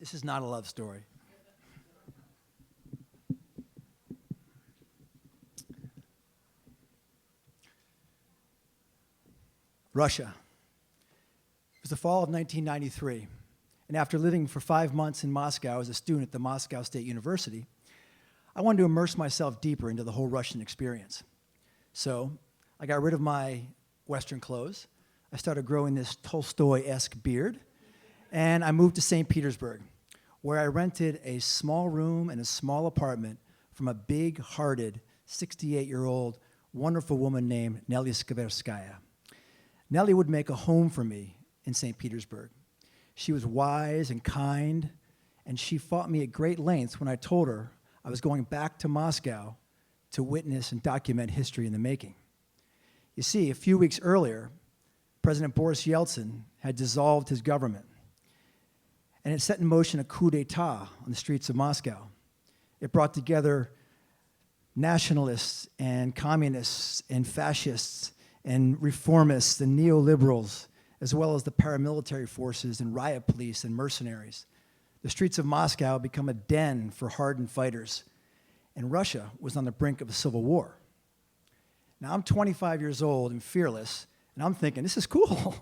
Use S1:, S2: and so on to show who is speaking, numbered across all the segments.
S1: This is not a love story. Russia. It was the fall of 1993, and after living for 5 months in Moscow as a student at the Moscow State University, I wanted to immerse myself deeper into the whole Russian experience. So I got rid of my Western clothes. I started growing this Tolstoy-esque beard, and I moved to St. Petersburg, where I rented a small room and a small apartment from a big-hearted 68-year-old wonderful woman named Nelly Skverskaya. Nelly would make a home for me in St. Petersburg. She was wise and kind, and she fought me at great lengths when I told her I was going back to Moscow to witness and document history in the making. You see, a few weeks earlier, President Boris Yeltsin had dissolved his government, and it set in motion a coup d'etat on the streets of Moscow. It brought together nationalists and communists and fascists and reformists and neoliberals, as well as the paramilitary forces and riot police and mercenaries. The streets of Moscow had become a den for hardened fighters, and Russia was on the brink of a civil war. Now, I'm 25 years old and fearless, and I'm thinking, this is cool.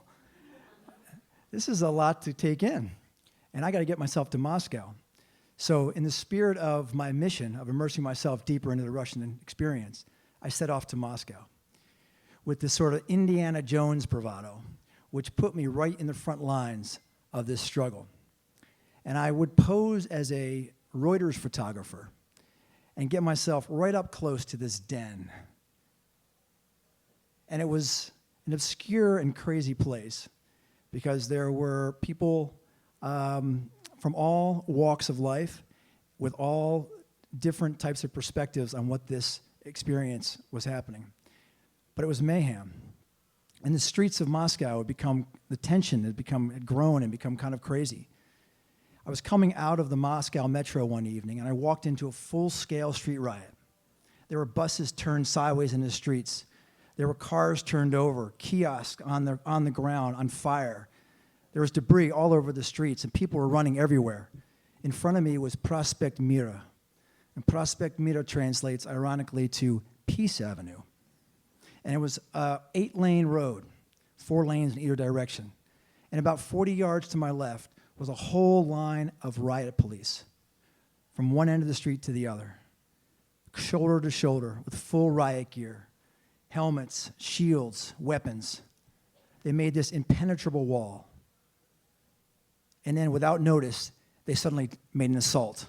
S1: This is a lot to take in, and I got to get myself to Moscow. So in the spirit of my mission of immersing myself deeper into the Russian experience, I set off to Moscow with this sort of Indiana Jones bravado, which put me right in the front lines of this struggle. And I would pose as a Reuters photographer and get myself right up close to this den. And it was an obscure and crazy place because there were people from all walks of life with all different types of perspectives on what this experience was happening. But it was mayhem. And the streets of Moscow had become, the tension had grown and become kind of crazy. I was coming out of the Moscow metro one evening, and I walked into a full-scale street riot. There were buses turned sideways in the streets. There were cars turned over, kiosks on the ground, on fire. There was debris all over the streets, and people were running everywhere. In front of me was Prospect Mira. And Prospect Mira translates, ironically, to Peace Avenue. And it was an 8-lane road, 4 lanes in either direction. And about 40 yards to my left was a whole line of riot police from one end of the street to the other, shoulder to shoulder with full riot gear, helmets, shields, weapons. They made this impenetrable wall. And then without notice, they suddenly made an assault.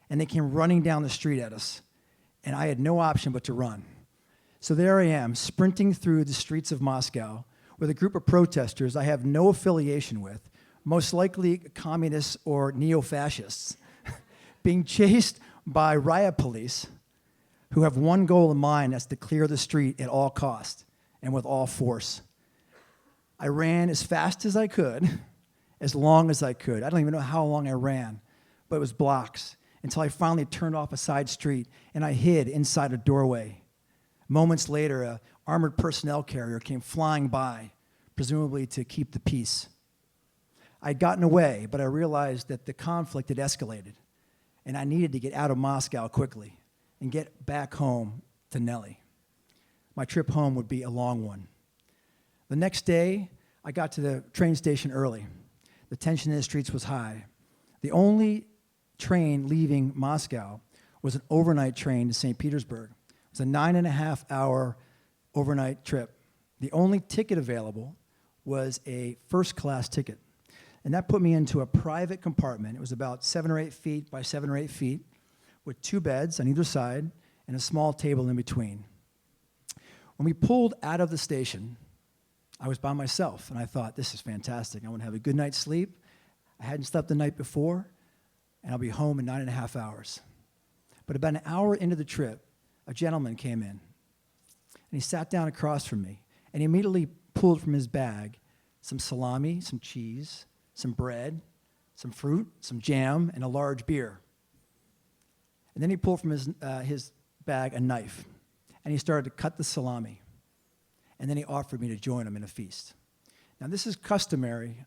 S1: And they came running down the street at us. And I had no option but to run. So there I am, sprinting through the streets of Moscow with a group of protesters I have no affiliation with, most likely communists or neo-fascists, being chased by riot police who have one goal in mind, that's to clear the street at all costs and with all force. I ran as fast as I could, as long as I could. I don't even know how long I ran, but it was blocks, until I finally turned off a side street and I hid inside a doorway. Moments later, an armored personnel carrier came flying by, presumably to keep the peace. I'd gotten away, but I realized that the conflict had escalated, and I needed to get out of Moscow quickly and get back home to Nelly. My trip home would be a long one. The next day, I got to the train station early. The tension in the streets was high. The only train leaving Moscow was an overnight train to St. Petersburg. It was a 9.5-hour overnight trip. The only ticket available was a first-class ticket. And that put me into a private compartment. It was about 7 or 8 feet by 7 or 8 feet with 2 beds on either side and a small table in between. When we pulled out of the station, I was by myself, and I thought, this is fantastic. I want to have a good night's sleep. I hadn't slept the night before, and I'll be home in 9.5 hours. But about an hour into the trip, a gentleman came in, and he sat down across from me, and he immediately pulled from his bag some salami, some cheese, some bread, some fruit, some jam, and a large beer. And then he pulled from his bag a knife, and he started to cut the salami. And then he offered me to join him in a feast. Now, this is customary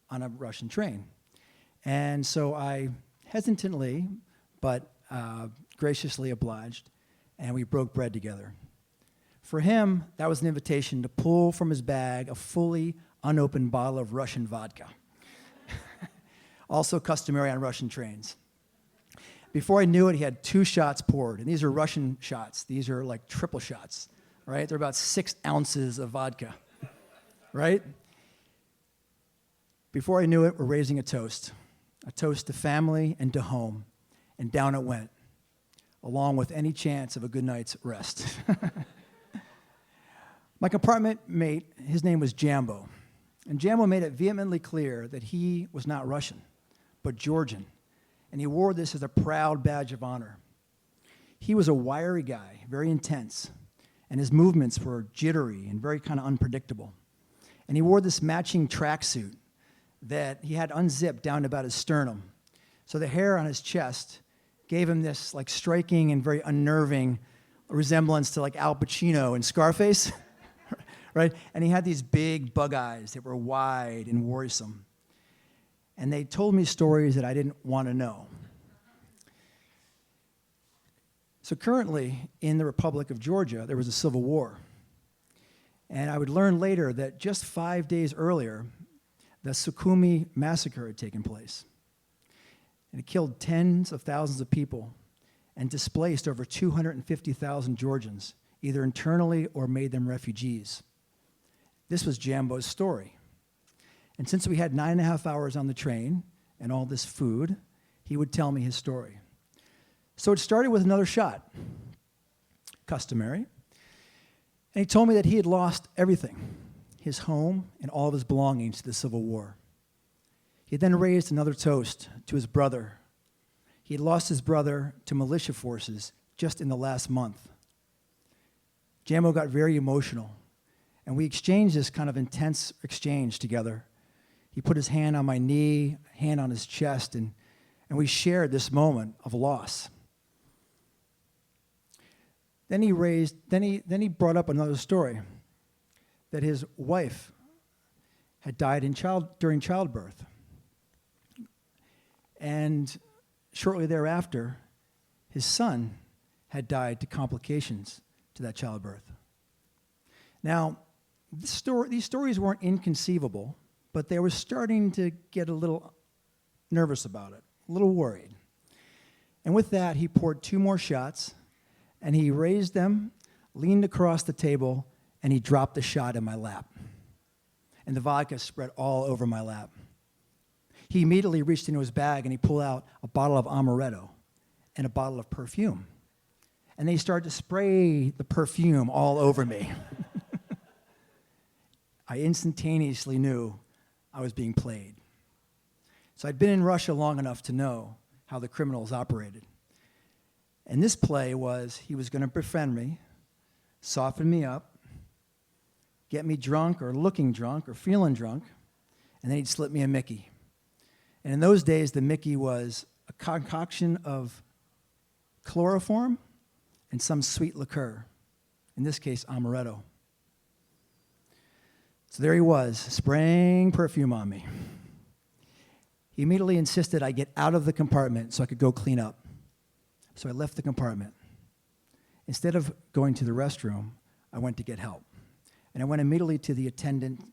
S1: on a Russian train. And so I hesitantly, but graciously obliged, and we broke bread together. For him, that was an invitation to pull from his bag a fully unopened bottle of Russian vodka, also customary on Russian trains. Before I knew it, he had 2 shots poured, and these are Russian shots. These are like triple shots, right? They're about 6 ounces of vodka, right? Before I knew it, we're raising a toast to family and to home, and down it went, along with any chance of a good night's rest. My compartment mate, his name was Jambo, and Jambo made it vehemently clear that he was not Russian, but Georgian, and he wore this as a proud badge of honor. He was a wiry guy, very intense, and his movements were jittery and very kind of unpredictable. And he wore this matching tracksuit that he had unzipped down to about his sternum. So the hair on his chest gave him this like striking and very unnerving resemblance to like Al Pacino in Scarface, right? And he had these big bug eyes that were wide and worrisome. And they told me stories that I didn't want to know. So currently, in the Republic of Georgia, there was a civil war. And I would learn later that just 5 days earlier, the Sukhumi massacre had taken place. And it killed tens of thousands of people and displaced over 250,000 Georgians, either internally or made them refugees. This was Jambo's story. And since we had 9.5 hours on the train and all this food, he would tell me his story. So it started with another shot, customary. And he told me that he had lost everything, his home and all of his belongings to the Civil War. He then raised another toast to his brother. He had lost his brother to militia forces just in the last month. Jambo got very emotional, and we exchanged this kind of intense exchange together. He put his hand on my knee, hand on his chest, and we shared this moment of loss. Then he brought up another story, that his wife had died during childbirth. And shortly thereafter, his son had died to complications to that childbirth. Now, these stories weren't inconceivable, but they were starting to get a little nervous about it, a little worried. And with that, he poured 2 more shots, and he raised them, leaned across the table, and he dropped the shot in my lap. And the vodka spread all over my lap. He immediately reached into his bag and he pulled out a bottle of amaretto and a bottle of perfume. And they started to spray the perfume all over me. I instantaneously knew I was being played. So I'd been in Russia long enough to know how the criminals operated. And this play was, he was going to befriend me, soften me up, get me drunk or looking drunk or feeling drunk, and then he'd slip me a Mickey. And in those days, the Mickey was a concoction of chloroform and some sweet liqueur, in this case, amaretto. So there he was, spraying perfume on me. He immediately insisted I get out of the compartment so I could go clean up. So I left the compartment. Instead of going to the restroom, I went to get help. And I went immediately to the attendant's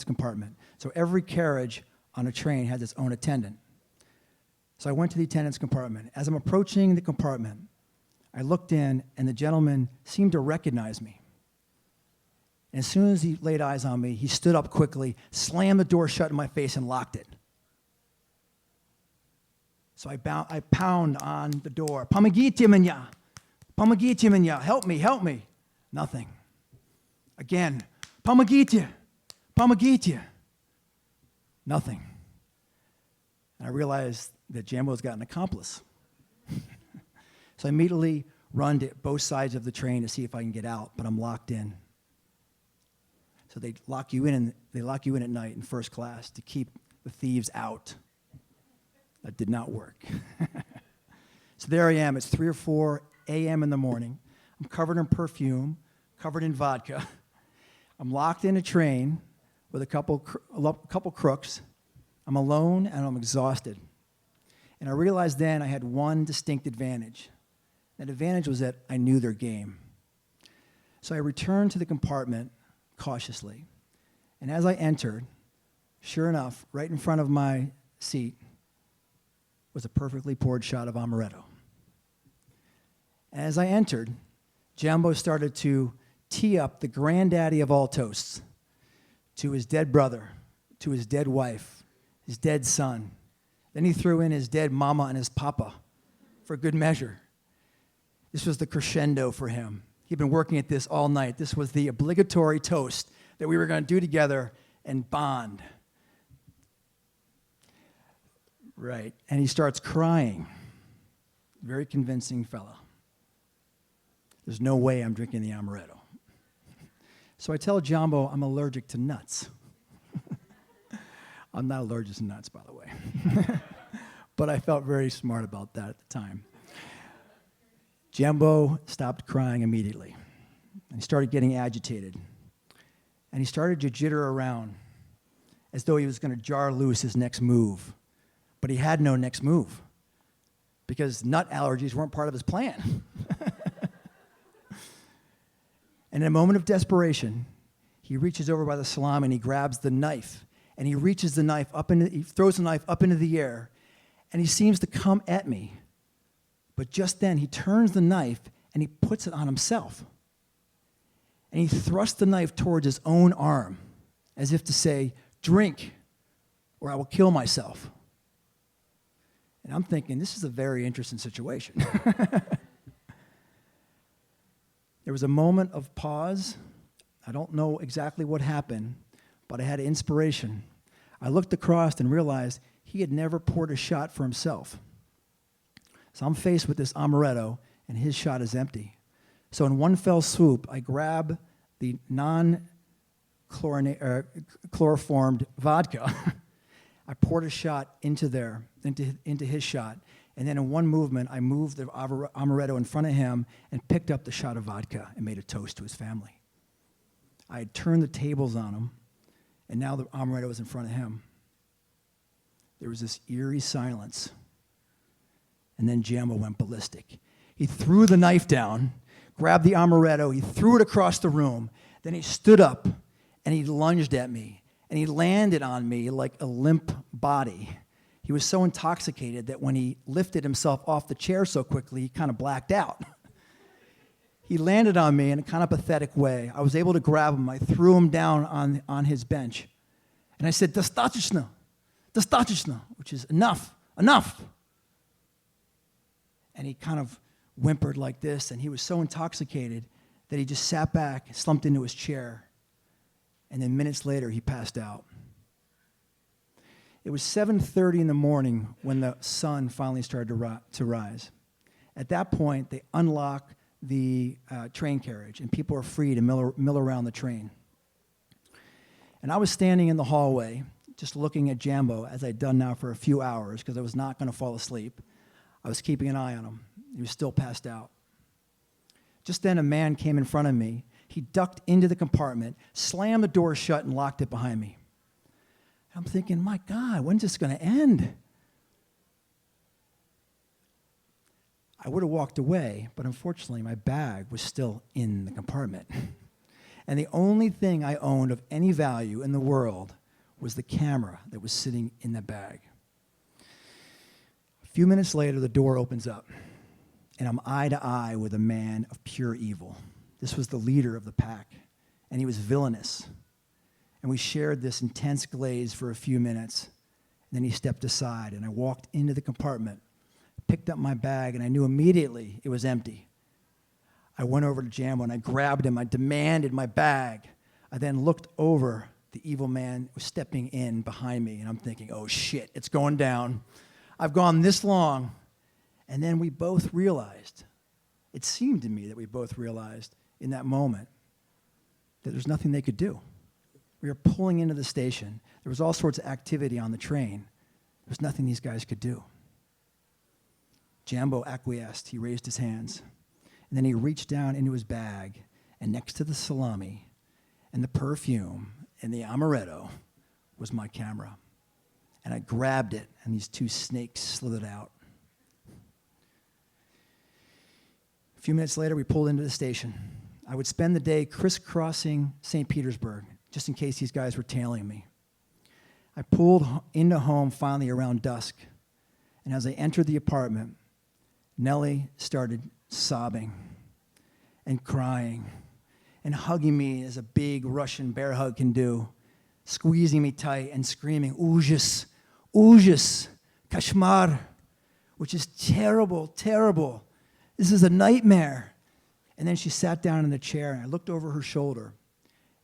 S1: compartment. So every carriage on a train has its own attendant. So I went to the attendant's compartment. As I'm approaching the compartment, I looked in, and the gentleman seemed to recognize me. And as soon as he laid eyes on me, he stood up quickly, slammed the door shut in my face, and locked it. So I pound on the door. Pomogите меня! Pomogite меня! Help me, help me! Nothing. Again, pomogite! Pomogite! Nothing. And I realized that Jambo's got an accomplice. So I immediately run to both sides of the train to see if I can get out, but I'm locked in. So they lock you in at night in first class to keep the thieves out. That did not work. So there I am. It's 3 or 4 a.m. in the morning. I'm covered in perfume, covered in vodka. I'm locked in a train with a couple crooks. I'm alone and I'm exhausted. And I realized then I had one distinct advantage. That advantage was that I knew their game. So I returned to the compartment cautiously. And as I entered, sure enough, right in front of my seat was a perfectly poured shot of amaretto. As I entered, Jambo started to tee up the granddaddy of all toasts to his dead brother, to his dead wife, his dead son. Then he threw in his dead mama and his papa for good measure. This was the crescendo for him. He'd been working at this all night. This was the obligatory toast that we were going to do together and bond. Right. And he starts crying. Very convincing fella. There's no way I'm drinking the amaretto. So I tell Jambo I'm allergic to nuts. I'm not allergic to nuts, by the way. But I felt very smart about that at the time. Jambo stopped crying immediately. And he started getting agitated. And he started to jitter around as though he was going to jar loose his next move. But he had no next move because nut allergies weren't part of his plan. And in a moment of desperation, he reaches over by the salami and he grabs the knife. And he reaches the knife he throws the knife up into the air, and he seems to come at me. But just then, he turns the knife and he puts it on himself. And he thrusts the knife towards his own arm, as if to say, "Drink, or I will kill myself." And I'm thinking, this is a very interesting situation. There was a moment of pause. I don't know exactly what happened, but I had an inspiration. I looked across and realized he had never poured a shot for himself. So I'm faced with this amaretto, and his shot is empty. So in one fell swoop, I grab the non-chloroformed vodka. I poured a shot into his shot, and then in one movement, I moved the amaretto in front of him and picked up the shot of vodka and made a toast to his family. I had turned the tables on him, and now the amaretto was in front of him. There was this eerie silence, and then Jambo went ballistic. He threw the knife down, grabbed the amaretto, he threw it across the room, then he stood up, and he lunged at me, and he landed on me like a limp body. He was so intoxicated that when he lifted himself off the chair so quickly, he kind of blacked out. He landed on me in a kind of pathetic way. I was able to grab him. I threw him down on his bench. And I said, "Достаточно, достаточно," which is enough, enough. And he kind of whimpered like this, and he was so intoxicated that he just sat back, slumped into his chair, and then minutes later, he passed out. It was 7:30 in the morning when the sun finally started to rise. At that point, they unlock the train carriage, and people are free to mill around the train. And I was standing in the hallway, just looking at Jambo, as I'd done now for a few hours, because I was not going to fall asleep. I was keeping an eye on him. He was still passed out. Just then, a man came in front of me. He ducked into the compartment, slammed the door shut, and locked it behind me. I'm thinking, my God, when's this going to end? I would have walked away, but unfortunately, my bag was still in the compartment. And the only thing I owned of any value in the world was the camera that was sitting in the bag. A few minutes later, the door opens up, and I'm eye to eye with a man of pure evil. This was the leader of the pack, and he was villainous. And we shared this intense glaze for a few minutes. And then he stepped aside, and I walked into the compartment, picked up my bag, and I knew immediately it was empty. I went over to Jambo, and I grabbed him. I demanded my bag. I then looked over. The evil man was stepping in behind me, and I'm thinking, oh, shit, it's going down. I've gone this long. And then we both realized, it seemed to me that we both realized in that moment that there's nothing they could do. We were pulling into the station. There was all sorts of activity on the train. There was nothing these guys could do. Jambo acquiesced. He raised his hands. And then he reached down into his bag, and next to the salami and the perfume and the amaretto was my camera. and I grabbed it, and these two snakes slithered out. A few minutes later, we pulled into the station. I would spend the day crisscrossing St. Petersburg, just in case these guys were tailing me. I pulled into home finally around dusk, and as I entered the apartment, Nellie started sobbing and crying and hugging me as a big Russian bear hug can do, squeezing me tight and screaming, "Ужас, ужас, kashmar," which is terrible, terrible. This is a nightmare. And then she sat down in the chair, and I looked over her shoulder,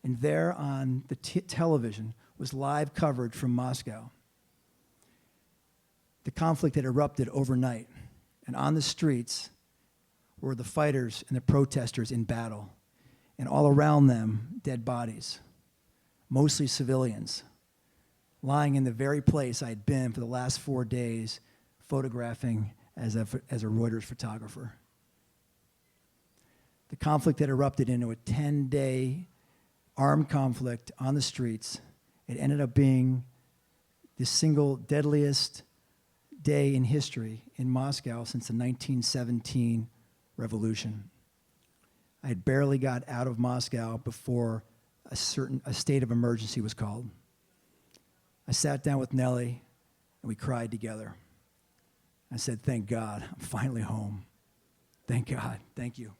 S1: and there on the television was live coverage from Moscow. The conflict had erupted overnight, and on the streets were the fighters and the protesters in battle, and all around them, dead bodies, mostly civilians, lying in the very place I had been for the last 4 days photographing as a Reuters photographer. The conflict had erupted into a 10-day armed conflict on the streets. It ended up being the single deadliest day in history in Moscow since the 1917 revolution. I had barely got out of Moscow before a state of emergency was called. I sat down with Nellie, and we cried together. I said, "Thank God, I'm finally home. Thank God. Thank you."